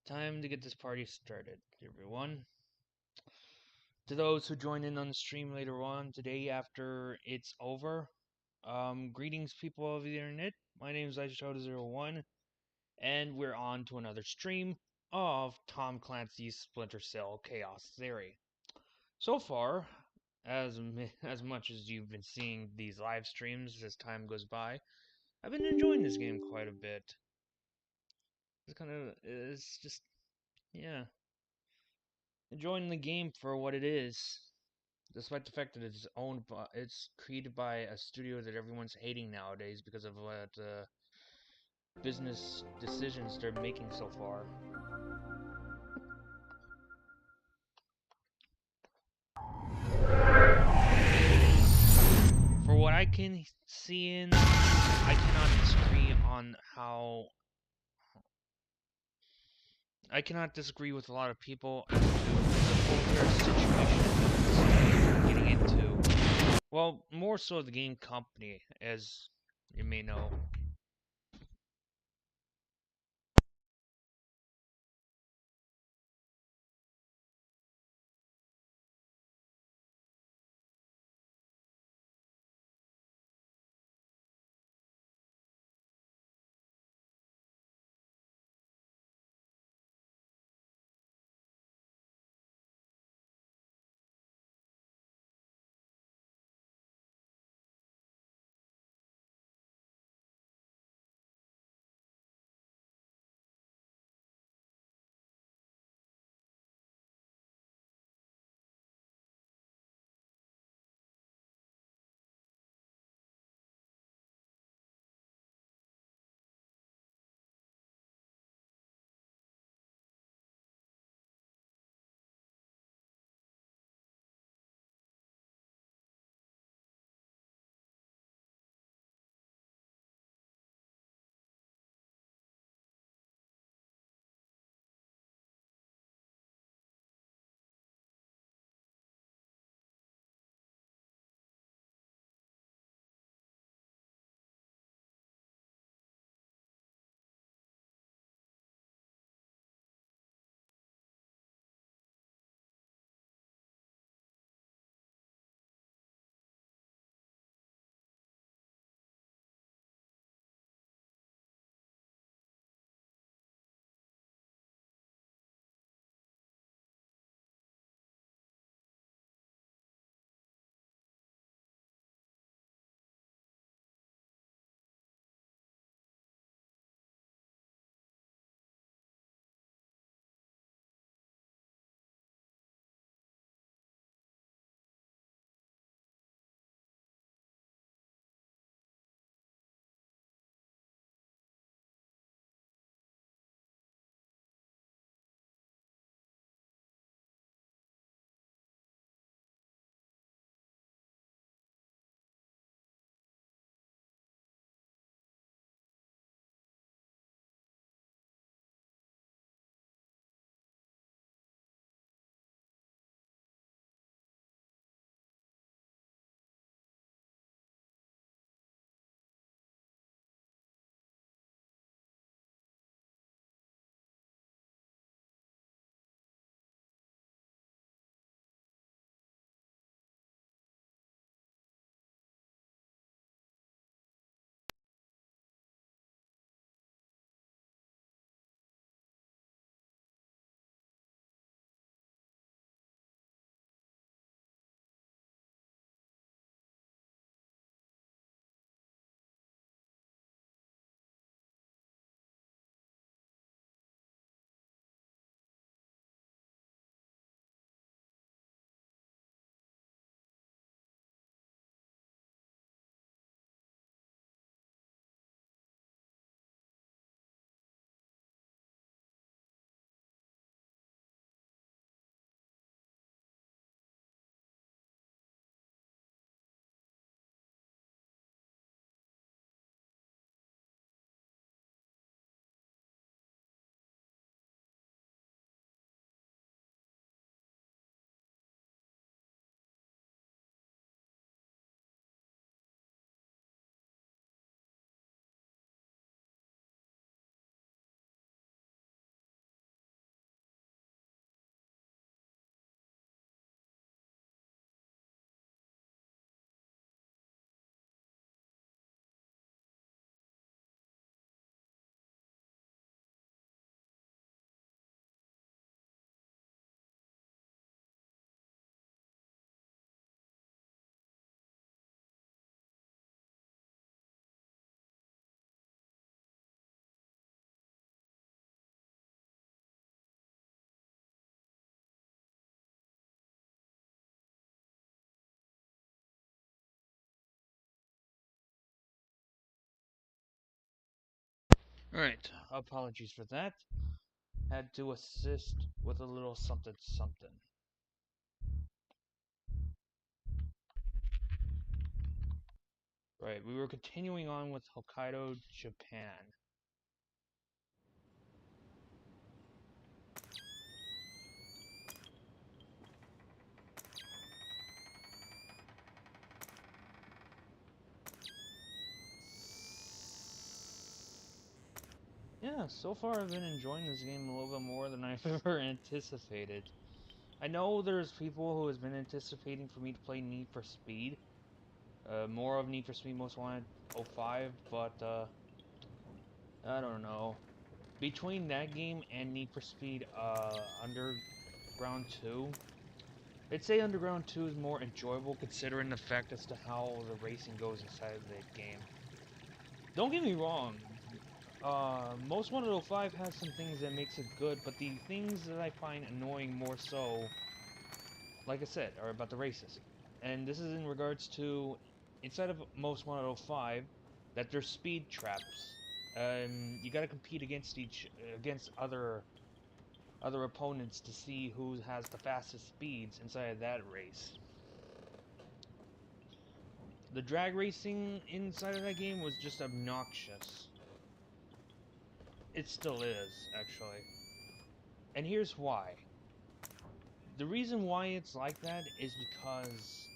Time to get this party started, everyone. To those who join in on the stream later on today after it's over, greetings, people of the internet. My name is IceShow01, and we're on to another stream of Tom Clancy's Splinter Cell Chaos Theory. So far, as much as you've been seeing these live streams as time goes by, I've been enjoying this game quite a bit. It's just, yeah, enjoying the game for what it is, despite the fact that it's created by a studio that everyone's hating nowadays because of what business decisions they're making so far. For what I can see I cannot disagree on how. I cannot disagree with a lot of people as to the whole situation we're getting into. Well, more so the game company, as you may know. Alright, apologies for that. Had to assist with a little something something. Right, we were continuing on with Hokkaido, Japan. Yeah, so far I've been enjoying this game a little bit more than I've ever anticipated. I know there's people who has been anticipating for me to play Need for Speed. More of Need for Speed Most Wanted 05, but I don't know. Between that game and Need for Speed Underground 2, I'd say Underground 2 is more enjoyable considering the fact as to how the racing goes inside of the game. Don't get me wrong, Most Wanted 05 has some things that makes it good, but the things that I find annoying more so, like I said, are about the races. And this is in regards to, inside of Most Wanted 05, that there's speed traps. You gotta compete against other opponents to see who has the fastest speeds inside of that race. The drag racing inside of that game was just obnoxious. It still is, actually. And here's why. The reason why it's like that is because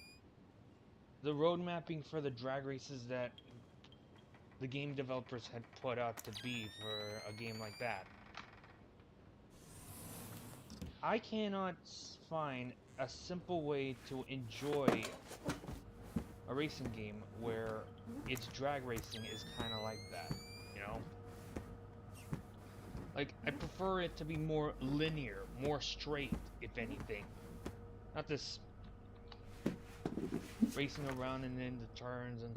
the road mapping for the drag races that the game developers had put out to be for a game like that. I cannot find a simple way to enjoy a racing game where its drag racing is kind of like that, you know? Like, I prefer it to be more linear, more straight, if anything. Not this racing around and into turns and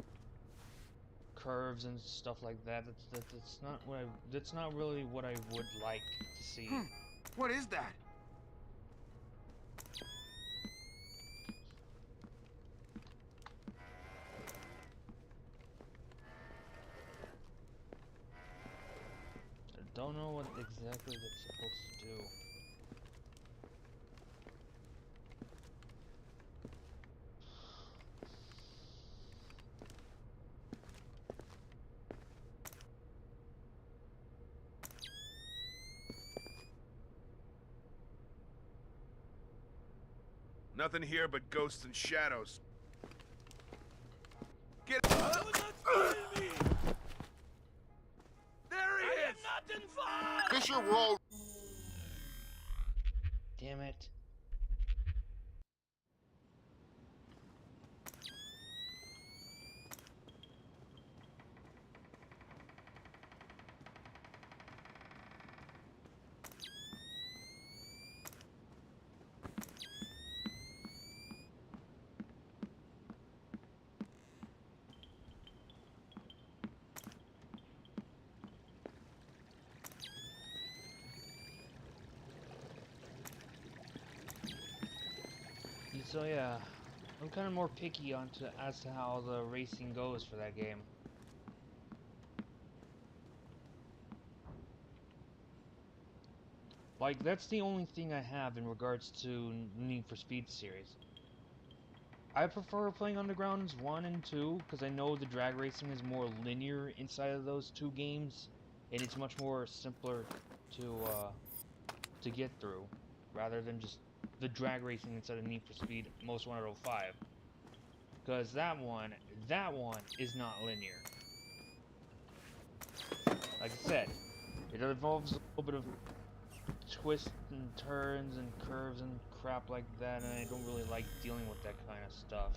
curves and stuff like that. That's not really what I would like to see. What is that? I don't know what exactly that's supposed to do. Nothing here but ghosts and shadows. Get me! There he is! Nothing fun! Fisher, we're all... Damn it. So yeah, I'm kind of more picky as to how the racing goes for that game. Like, that's the only thing I have in regards to Need for Speed series. I prefer playing Undergrounds 1 and 2 because I know the drag racing is more linear inside of those two games, and it's much more simpler to get through, rather than just the drag racing inside of Need for Speed Most Wanted 05. Because that one is not linear. Like I said, it involves a little bit of twists and turns and curves and crap like that, and I don't really like dealing with that kind of stuff.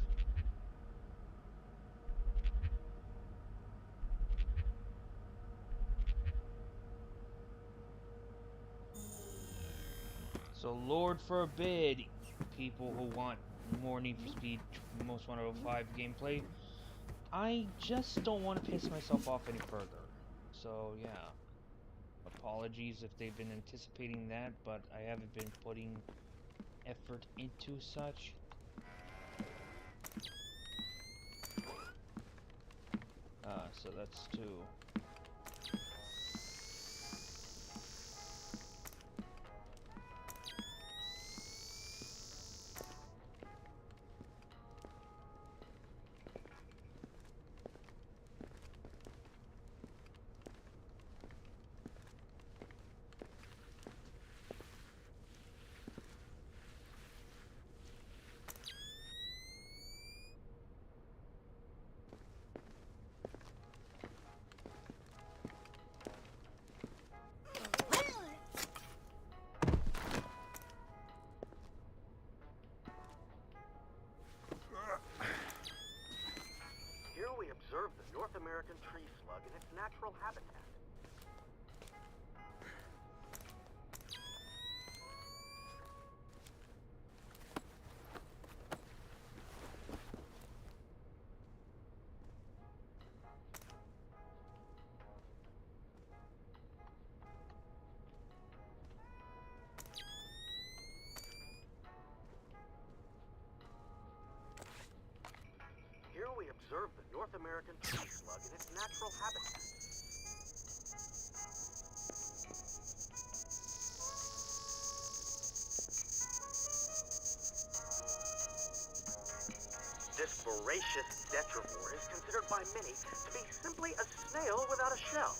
So Lord forbid, people who want more Need for Speed Most Wanted 05 gameplay, I just don't want to piss myself off any further. So yeah, apologies if they've been anticipating that, but I haven't been putting effort into such. So that's two. natural habitat. Here we observe the North American tree slug in its natural habitat. This voracious detrivore is considered by many to be simply a snail without a shell.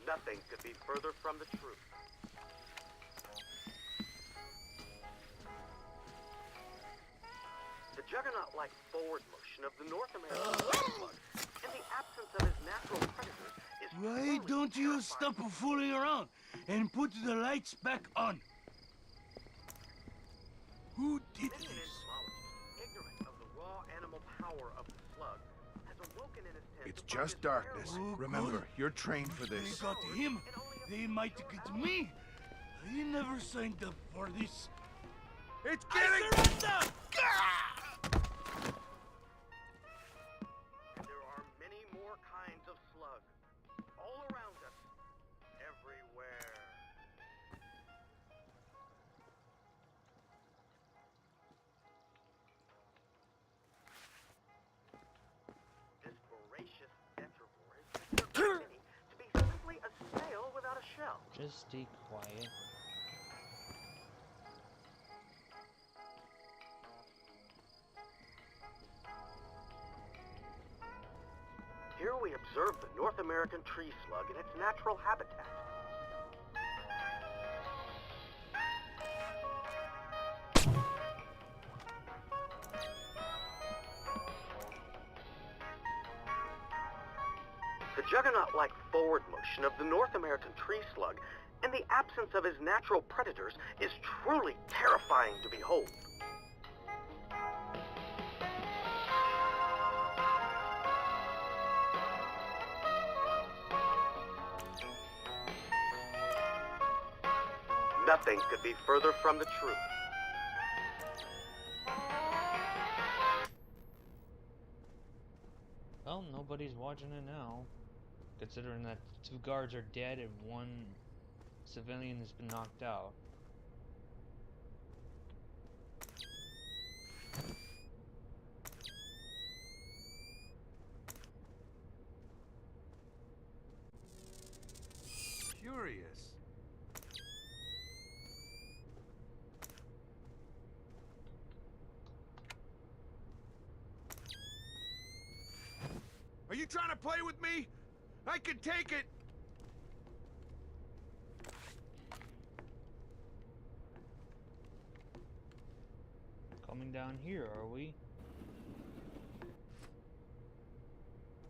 Nothing could be further from the truth. The juggernaut-like forward motion of the North American tree slug, in the absence of his natural predators, is Why don't you stop fooling around and put the lights back on? Who did Many an this? entomologist, ignorant of the raw animal power of the slug, has awoken in his tent It's to find just this darkness. Oh, Remember, good. you're trained for They this. got him. They might get me. I never signed up for this. It's getting... And there are many more kinds of slug, all around us, everywhere. This voracious detrivore is considered by many to be simply a snail without a shell. Just stay quiet. Here we observe the North American tree slug in its natural habitat. The juggernaut-like forward motion of the North American tree slug, in the absence of his natural predators, is truly terrifying to behold. Nothing could be further from the truth. Well, nobody's watching it now, considering that 2 guards are dead and 1 civilian has been knocked out. Curious. Are you trying to play with me? I can take it! Coming down here, are we?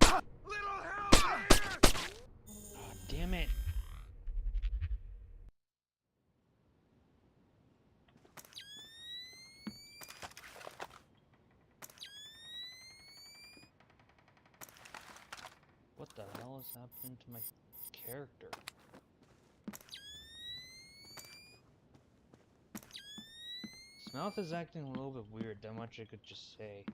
Little help here! Oh, damn it! What the hell is happening to my character? His mouth is acting a little bit weird, that much I could just say.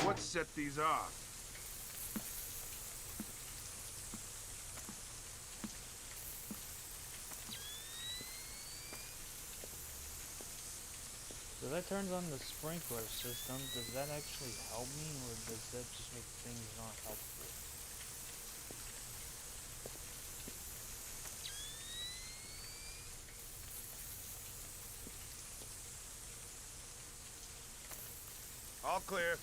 What set these off? So that turns on the sprinkler system, does that actually help me, or does that just make things not helpful? All clear.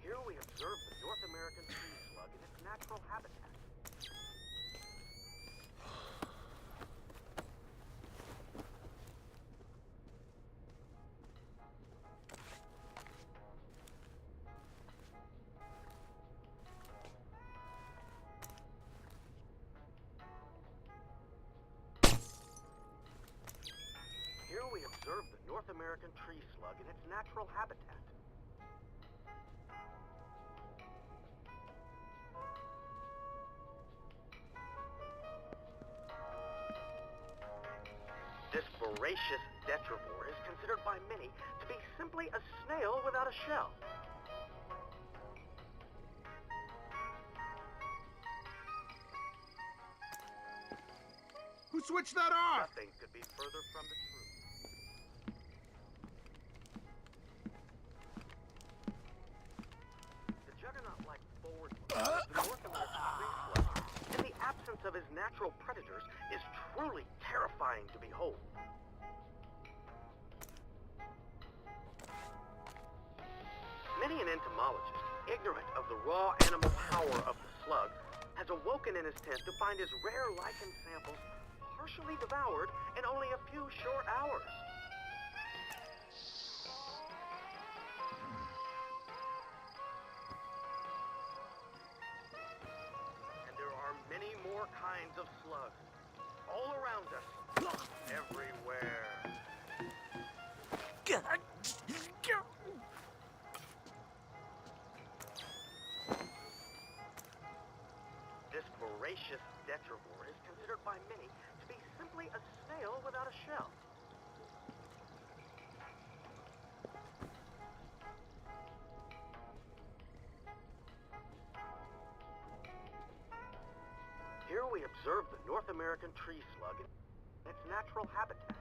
Here we observe the North American tree slug in its natural habitat. Here we observe the North American tree slug in its natural habitat. This voracious detrivore is considered by many to be simply a snail without a shell. Who switched that off? Nothing could be further from the truth. The juggernaut-like forward motion of the North American tree slug, in the absence of his natural predators, is truly terrifying to behold. Many an entomologist, ignorant of the raw animal power of the slug, has awoken in his tent to find his rare lichen samples partially devoured in only a few short hours. And there are many more kinds of slugs, all around us, everywhere. This voracious detrivore is considered by many to be simply a snail without a shell. Here we observe the North American tree slug in its natural habitat.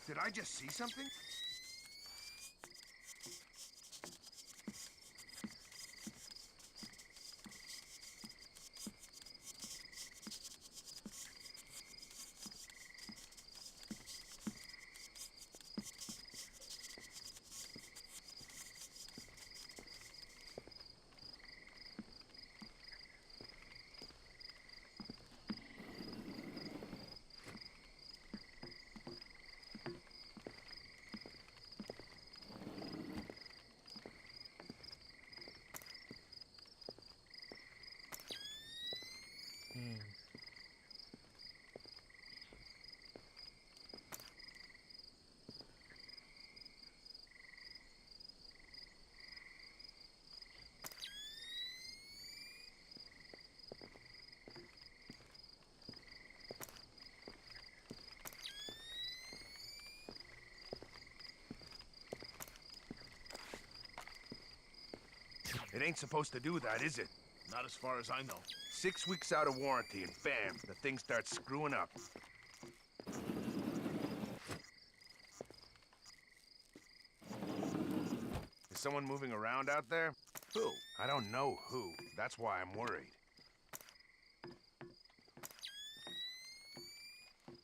Did I just see something? It ain't supposed to do that, is it? Not as far as I know. 6 weeks out of warranty and bam, the thing starts screwing up. someone moving around out there? Who? I don't know who. That's why I'm worried.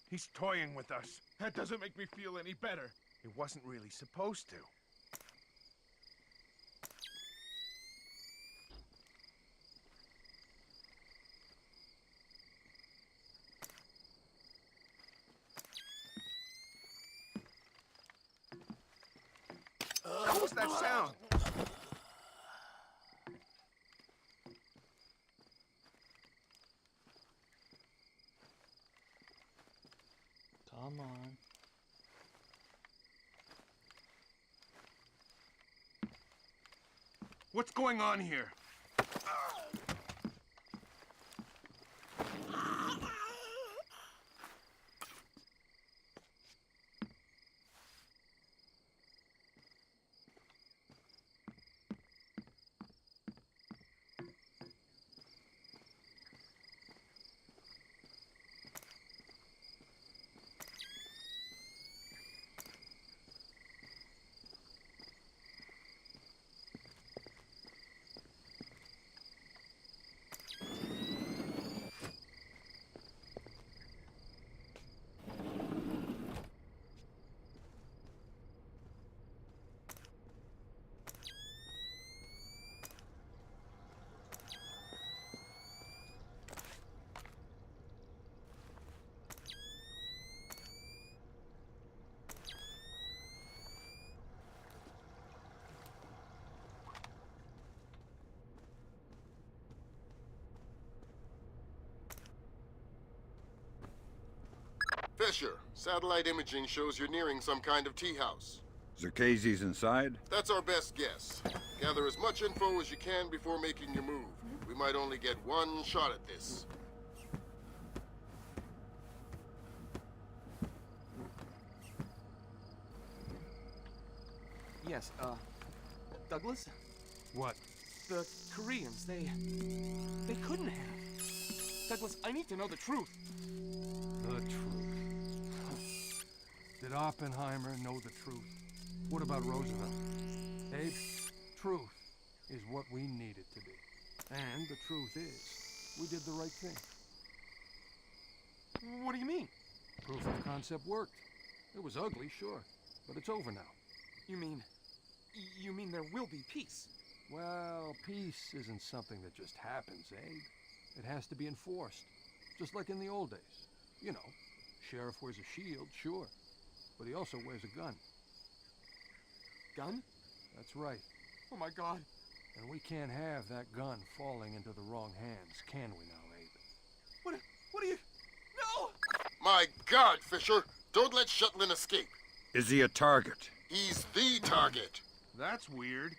He's toying with us. That doesn't make me feel any better. It wasn't really supposed to. What was that sound? Come on. What's going on here? Fisher, satellite imaging shows you're nearing some kind of tea house. Zerkezi's inside? That's our best guess. Gather as much info as you can before making your move. We might only get one shot at this. Yes, Douglas? What? The Koreans, they couldn't have. Douglas, I need to know the truth. The truth. Did Oppenheimer know the truth? What about Roosevelt? Abe, truth is what we need it to be. And the truth is, we did the right thing. What do you mean? Proof of concept worked. It was ugly, sure, but it's over now. You mean there will be peace? Well, peace isn't something that just happens, Abe. It has to be enforced, just like in the old days. You know, sheriff wears a shield, sure, but he also wears a gun. Gun? That's right. Oh my God. And we can't have that gun falling into the wrong hands, can we now, Abe? What are you... No! My God, Fisher! Don't let Shutlin escape. Is he a target? He's the target. That's weird.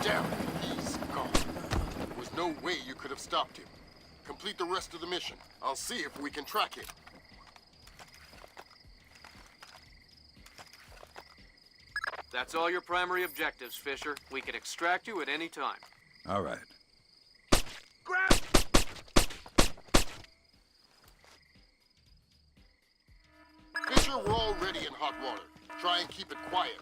Damn it, he's gone. There was no way you could have stopped him. Complete the rest of the mission. I'll see if we can track him. That's all your primary objectives, Fisher. We can extract you at any time. All right. Grab! Fisher, we're already in hot water. Try and keep it quiet.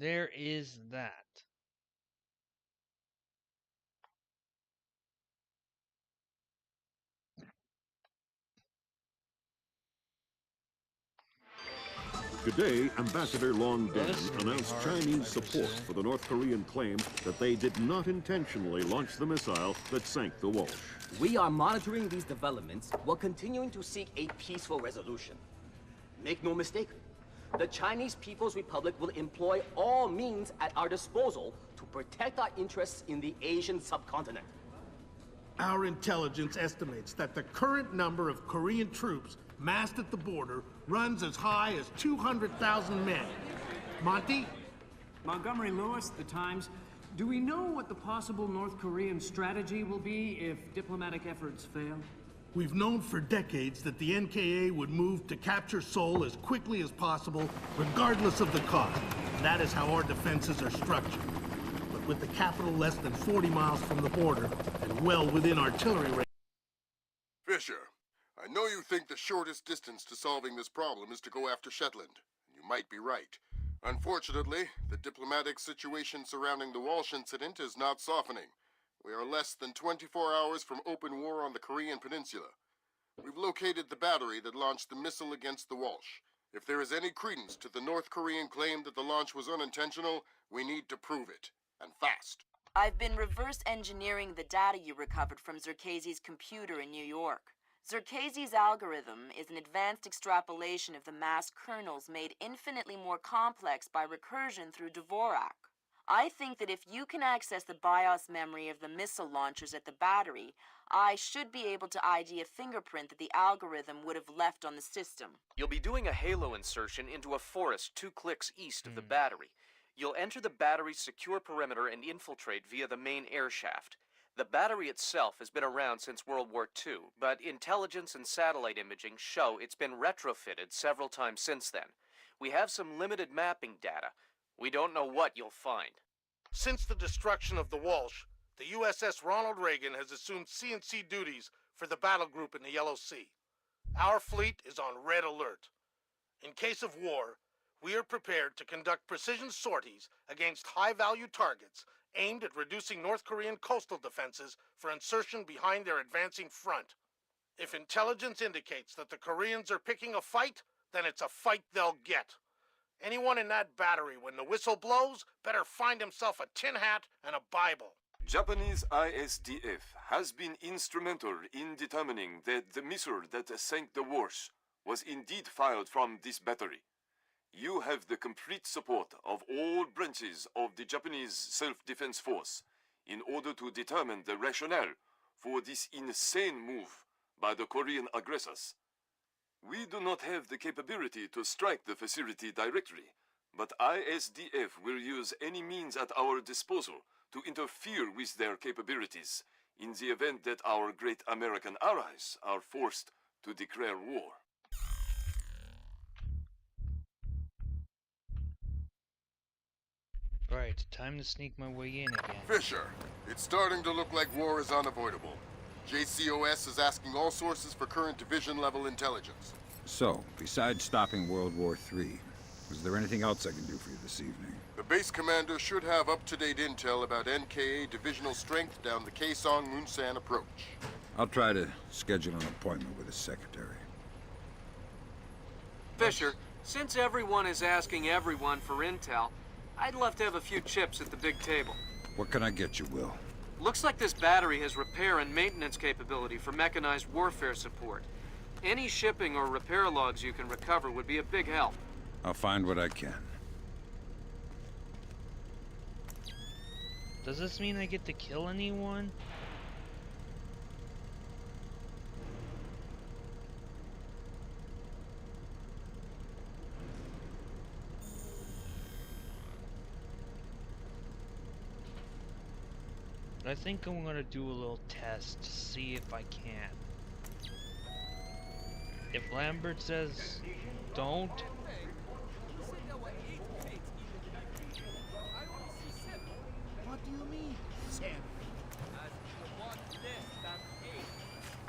there is that. Today, Ambassador Long Well, Den this is gonna be announced hard, Chinese I support presume. for the North Korean claim that they did not intentionally launch the missile that sank the Walsh. We are monitoring these developments while continuing to seek a peaceful resolution. Make no mistake, the Chinese People's Republic will employ all means at our disposal to protect our interests in the Asian subcontinent. Our intelligence estimates that the current number of Korean troops massed at the border runs as high as 200,000 men. Monty? Montgomery Lewis, The Times. Do we know what the possible North Korean strategy will be if diplomatic efforts fail? We've known for decades that the NKA would move to capture Seoul as quickly as possible, regardless of the cost. That is how our defenses are structured. But with the capital less than 40 miles from the border and well within artillery range... Fisher, I know you think the shortest distance to solving this problem is to go after Shetland. You might be right. Unfortunately, the diplomatic situation surrounding the Walsh incident is not softening. We are less than 24 hours from open war on the Korean Peninsula. We've located the battery that launched the missile against the Walsh. If there is any credence to the North Korean claim that the launch was unintentional, we need to prove it. And fast. I've been reverse engineering the data you recovered from Zerkezi's computer in New York. Zerkezi's algorithm is an advanced extrapolation of the mass kernels made infinitely more complex by recursion through Dvorak. I think that if you can access the BIOS memory of the missile launchers at the battery, I should be able to ID a fingerprint that the algorithm would have left on the system. You'll be doing a halo insertion into a forest 2 clicks east of the battery. You'll enter the battery's secure perimeter and infiltrate via the main air shaft. The battery itself has been around since World War II, but intelligence and satellite imaging show it's been retrofitted several times since then. We have some limited mapping data. We don't know what you'll find. Since the destruction of the Walsh, the USS Ronald Reagan has assumed CNC duties for the battle group in the Yellow Sea. Our fleet is on red alert. In case of war, we are prepared to conduct precision sorties against high-value targets aimed at reducing North Korean coastal defenses for insertion behind their advancing front. If intelligence indicates that the Koreans are picking a fight, then it's a fight they'll get. Anyone in that battery, when the whistle blows, better find himself a tin hat and a Bible. Japanese ISDF has been instrumental in determining that the missile that sank the Walsh was indeed fired from this battery. You have the complete support of all branches of the Japanese self-defense force in order to determine the rationale for this insane move by the Korean aggressors. We do not have the capability to strike the facility directly, but ISDF will use any means at our disposal to interfere with their capabilities in the event that our great American allies are forced to declare war. Right, time to sneak my way in again. Fisher, it's starting to look like war is unavoidable. JCOS is asking all sources for current division-level intelligence. So, besides stopping World War III, is there anything else I can do for you this evening? The base commander should have up-to-date intel about NKA divisional strength down the Kaesong-Munsan approach. I'll try to schedule an appointment with his secretary. Fisher, since everyone is asking everyone for intel, I'd love to have a few chips at the big table. What can I get you, Will? Looks like this battery has repair and maintenance capability for mechanized warfare support. Any shipping or repair logs you can recover would be a big help. I'll find what I can. Does this mean I get to kill anyone? I think I'm gonna do a little test to see if I can. If Lambert says don't, What do you mean, 7?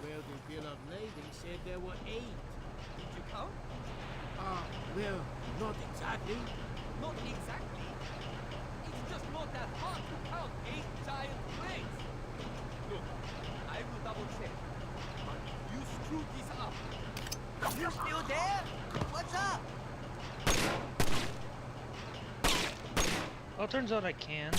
Well, the bill of lading said there were 8. Did you count? Well, not exactly. Not exactly? You still there? What's up? Well, it turns out I can.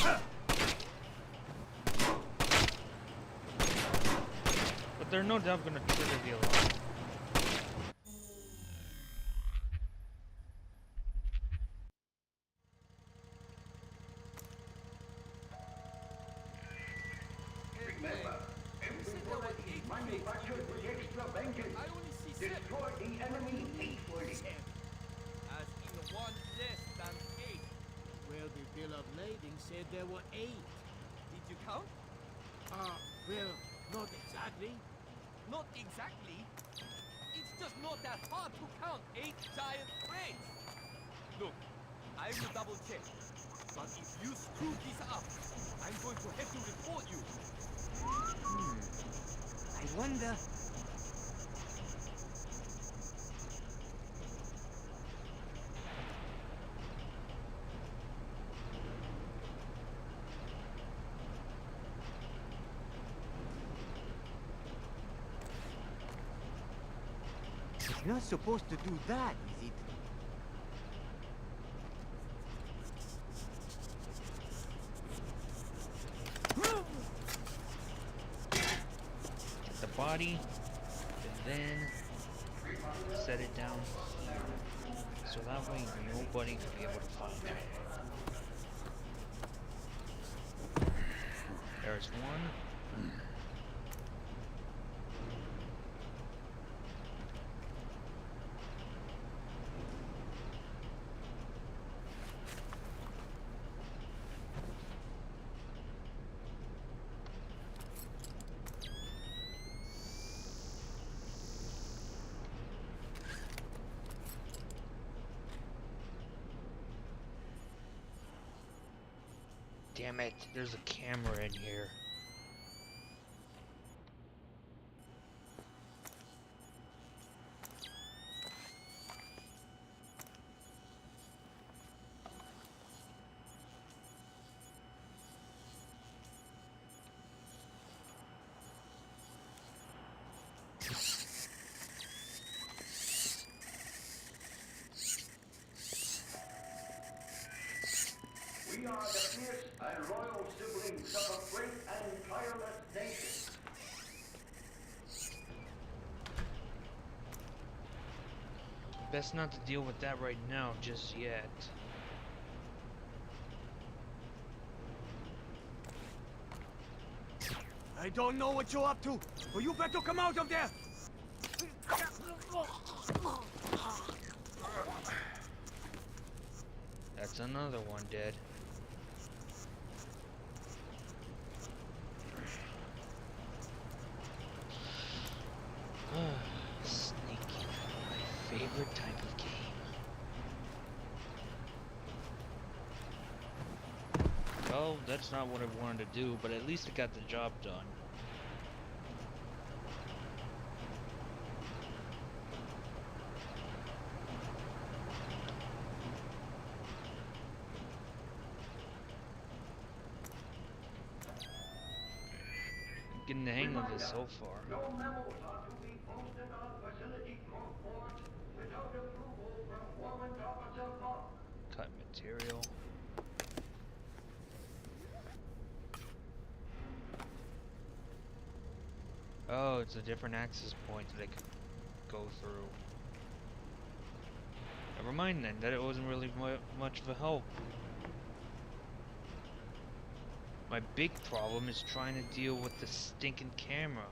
But they're no doubt gonna trigger the alarm. Remember, every bullet is manufactured with extra vengeance. Destroy the enemy hatefully. As in one less than 8. Well, the bill of lading said there were 8. Did you count? Well, not exactly. Not exactly. It's just not that hard to count 8 giant crates. Look, I will double check. But if you screw this up, I'm going to have to report you. I wonder. It's not supposed to do that, is it? Get the body, and then set it down here. So that way nobody can be able to find it. There's one. Damn it, there's a camera in here. We are the fierce and loyal siblings of a great and tireless nation. Best not to deal with that right now, just yet. I don't know what you're up to, but you better come out of there! That's another one dead. Sneaking, my favorite type of game. Well, that's not what I wanted to do, but at least it got the job done. Getting the hang of this so far. No memos are to be posted on facility front porch without approval from Warrant Officer Buck. Cut material. Oh, it's a different access point that I could go through. Never mind then, that it wasn't really much of a help. My big problem is trying to deal with the stinking camera.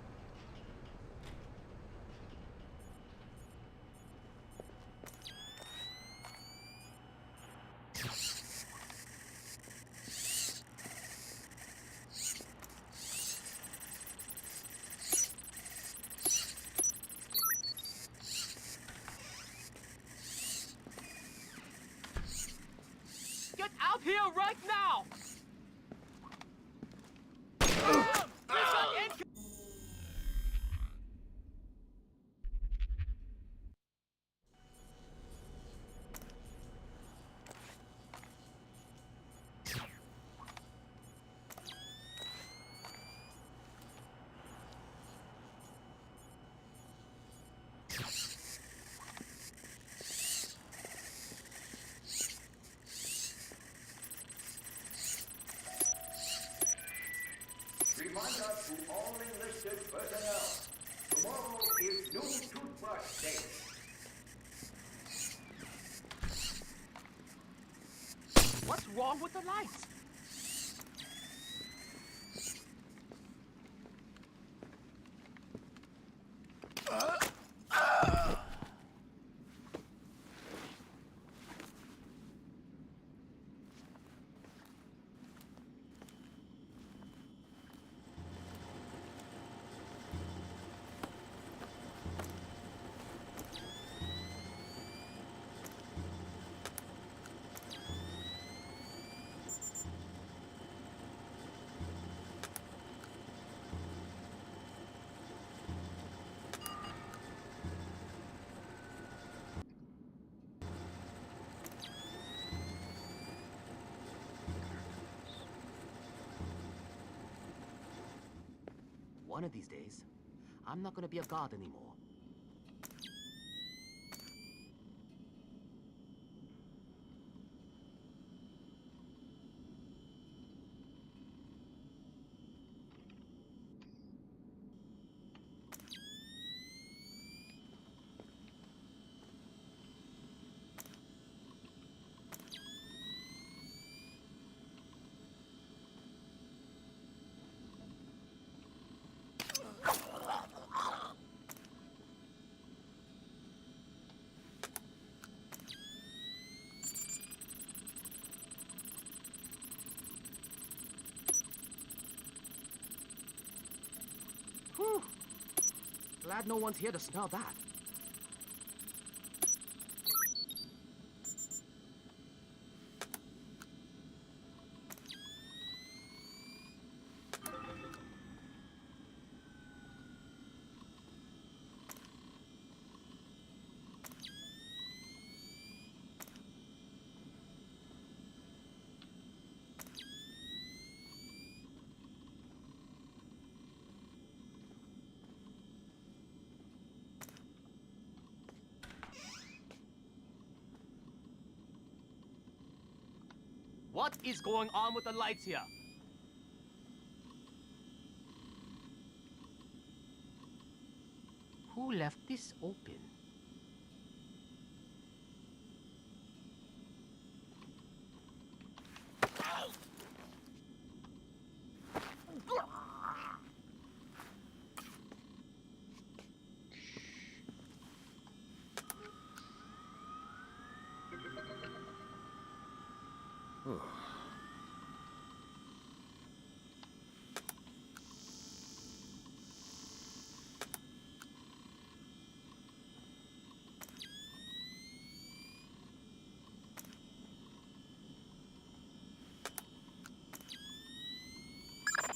Get out here right now! all enlisted personnel. Tomorrow is new toothbrush day. What's wrong with the lights? One of these days, I'm not gonna be a god anymore. Whew. Glad no one's here to smell that. What is going on with the lights here? Who left this open?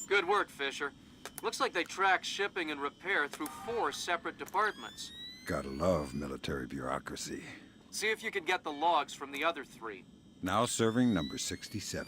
Good work, Fisher. Looks like they track shipping and repair through 4 separate departments. Gotta love military bureaucracy. See if you can get the logs from the other 3. Now serving number 67.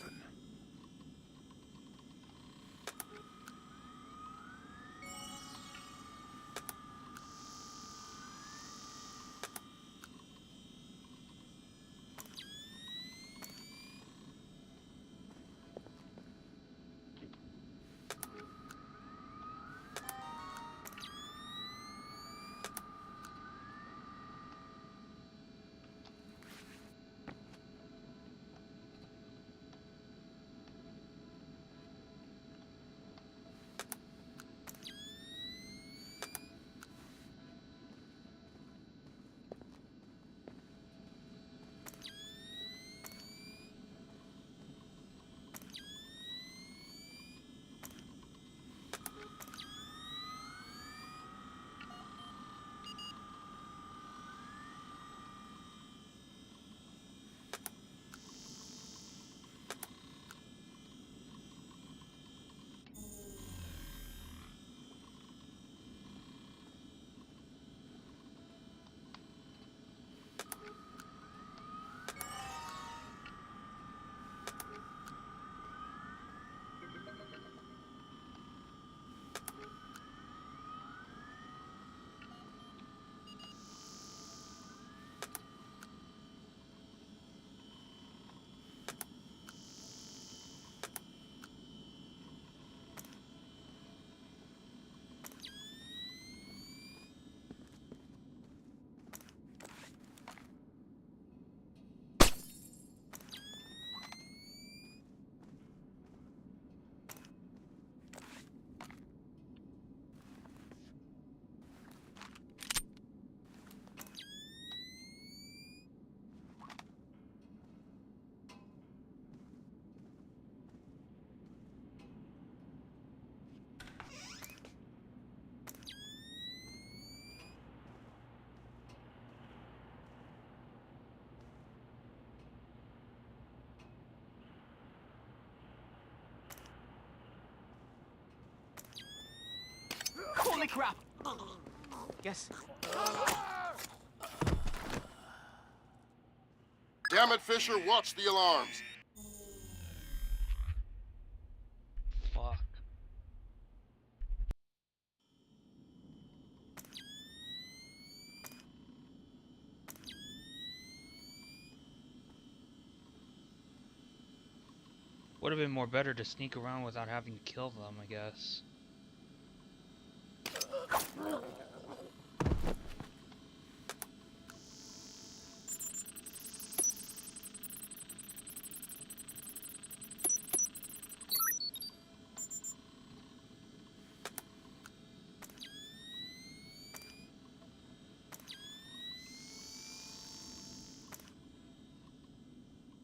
Holy crap! Yes. Damn it, Fisher, watch the alarms. Fuck. Would have been more better to sneak around without having to kill them, I guess.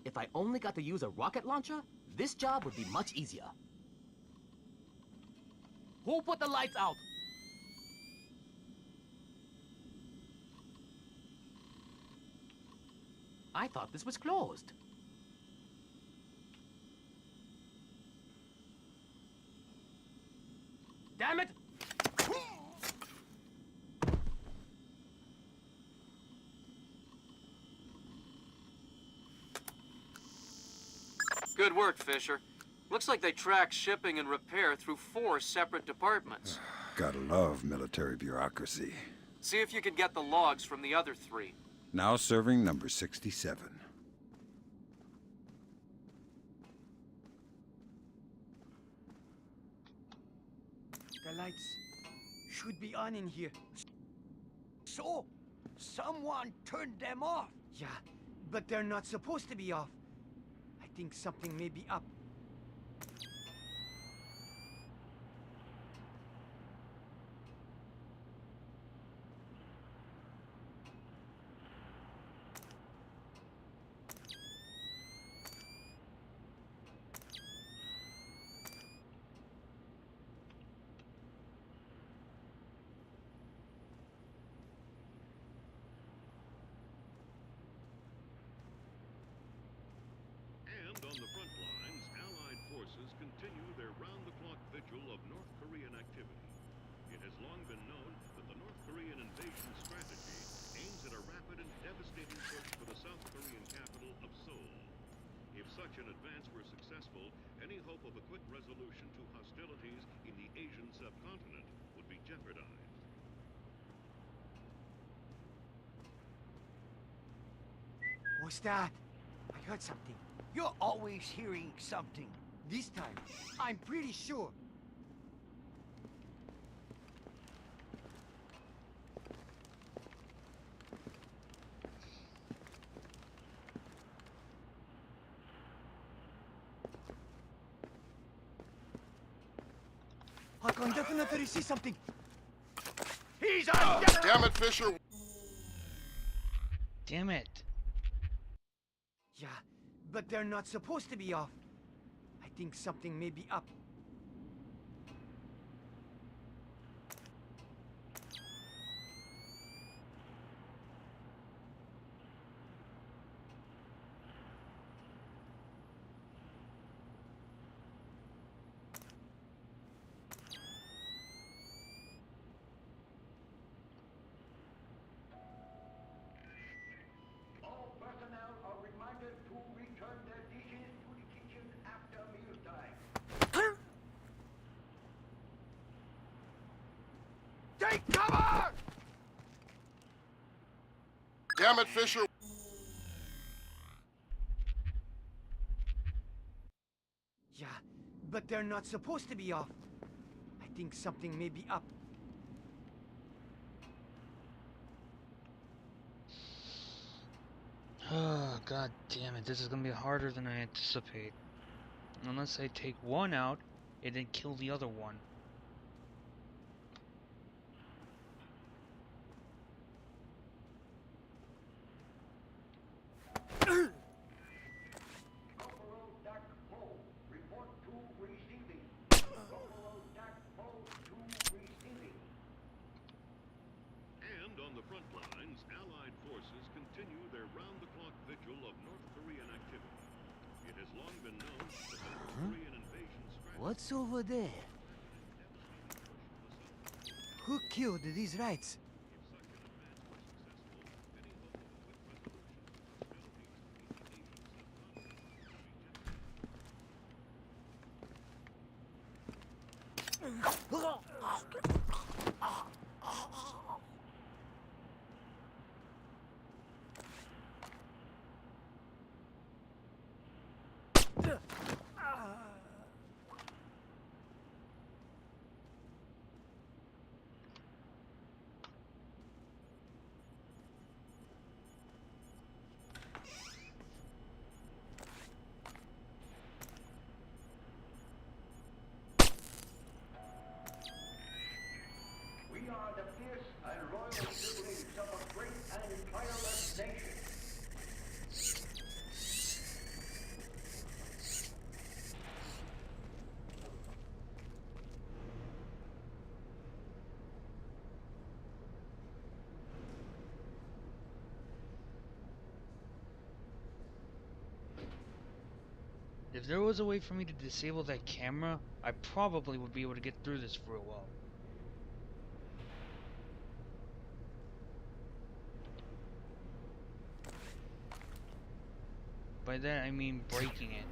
If I only got to use a rocket launcher, this job would be much easier. Who put the lights out? I thought this was closed. Damn it! Good work, Fisher. Looks like they track shipping and repair through 4 separate departments. Gotta love military bureaucracy. See if you can get the logs from the other 3. Now serving number 67. The lights should be on in here. So, someone turned them off. Yeah, but they're not supposed to be off. I think something may be up. And on the front lines, Allied forces continue their round-the-clock vigil of North Korean activity. It has long been known that the North Korean invasion strategy aims at a rapid and devastating push for the South Korean capital of Seoul. If such an advance were successful, any hope of a quick resolution to hostilities in the Asian subcontinent would be jeopardized. What's that? I heard something. You're always hearing something. This time, I'm pretty sure. I can definitely see something. He's on! Damn it, Fisher! Damn it. Yeah, but they're not supposed to be off. I think something may be up. All personnel are reminded to return their dishes to the kitchen after mealtime. Take cover! Damn it, Fisher! Yeah, but they're not supposed to be off. I think something may be up. Oh, god damn it. This is gonna be harder than I anticipate. Unless I take one out and then kill the other one. Corporal Dak Poe, report to receiving. Corporal Dak Poe to receiving. And on the front lines, Allied forces continue their round-the-clock vigil of North Korean activity. It has long been known that the North Korean invasion strategy... What's over there? Who killed these rats? We are the fierce and loyal siblings of a great and tireless nation. If there was a way for me to disable that camera, I probably would be able to get through this real well. By that I mean breaking it.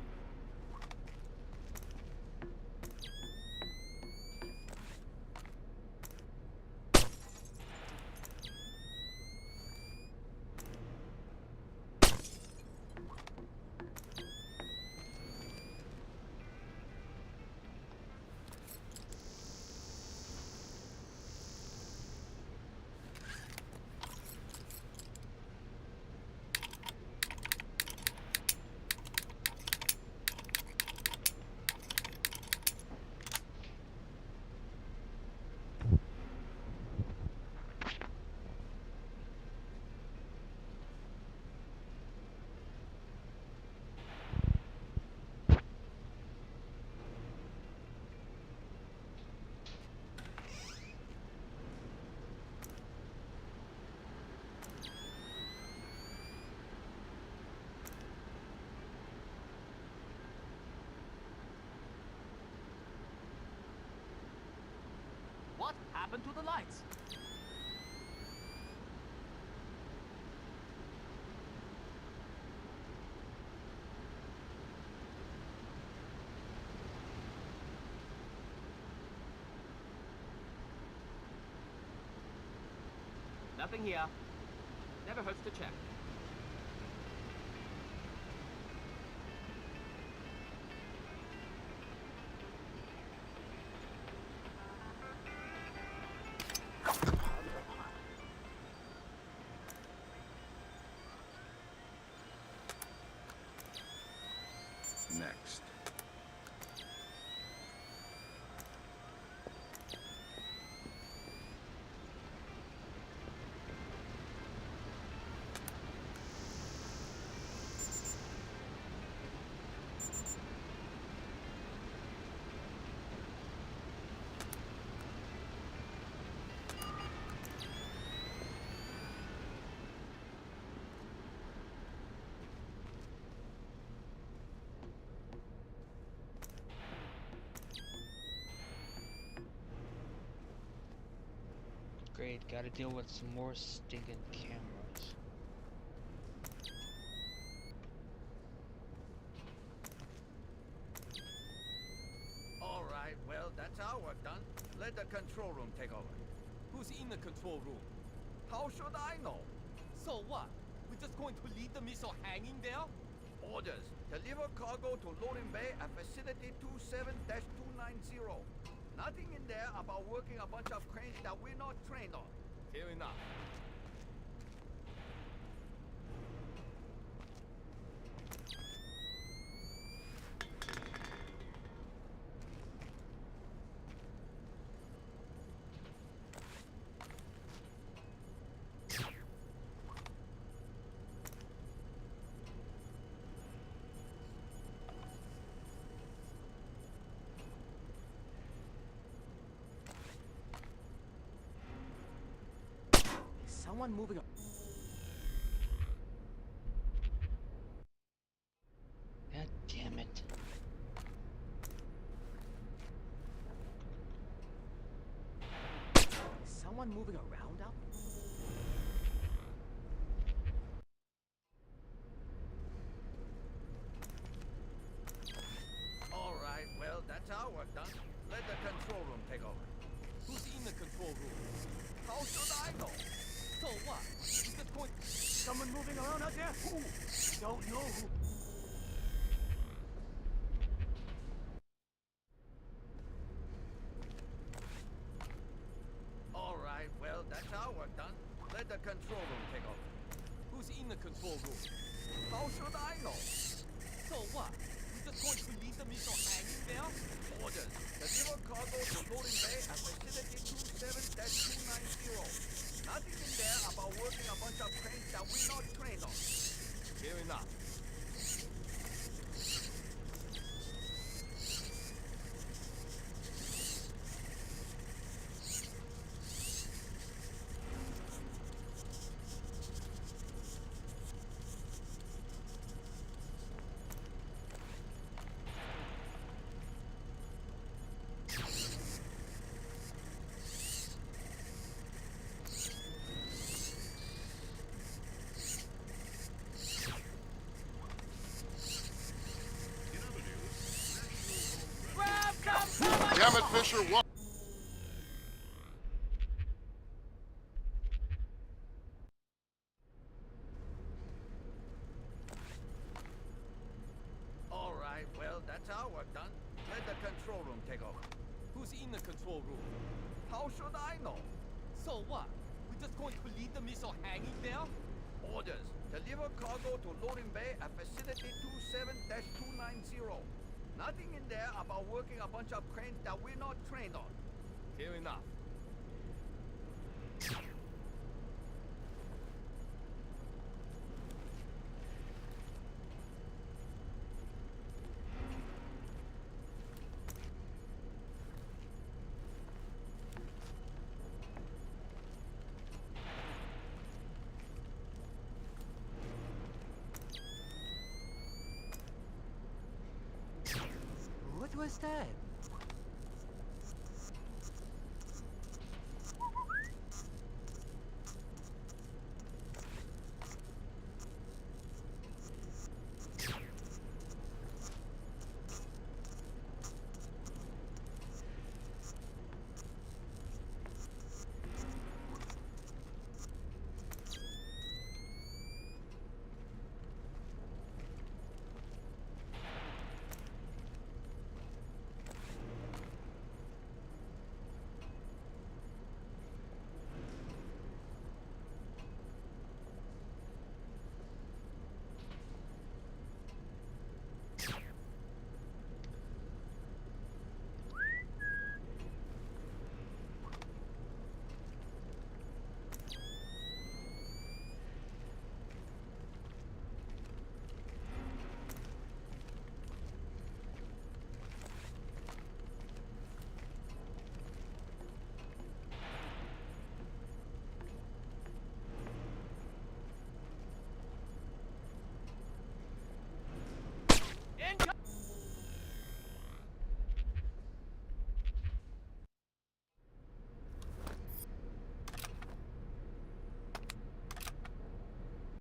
What happened to the lights? Nothing here. Never hurts to check. Next. Great, gotta deal with some more stinking cameras. All right, well, that's our work done. Let the control room take over. Who's in the control room? How should I know? So what? We're just going to leave the missile hanging there? Orders. Deliver cargo to loading bay at facility 27-290. Nothing in there about working a bunch of cranes that we're not trained on. Fair enough. Someone moving. God damn it. someone moving around out? All right, well, that's our work done. Let the control room take over. Who's in the control room? How should I know? So what? Is the point? Someone moving around out there? Who? Don't know who. All right, well, that's our work done. Let the control room take over. Who's in the control room? How should I know? So what? Is the going to leave the missile hanging there? Orders. Deliver cargo to loading bay at facility 27-290. Nothing in there about working a bunch of cranes that we're not trained on. Fair enough. Damn it, Fisher, what? All right, well, that's our work done. Let the control room take over. Who's in the control room? How should I know? So what? We're just going to leave the missile hanging there? Orders. Deliver cargo to loading bay at facility 27-290. Nothing in there about working a bunch of cranes that we're not trained on. Fair enough. What was that?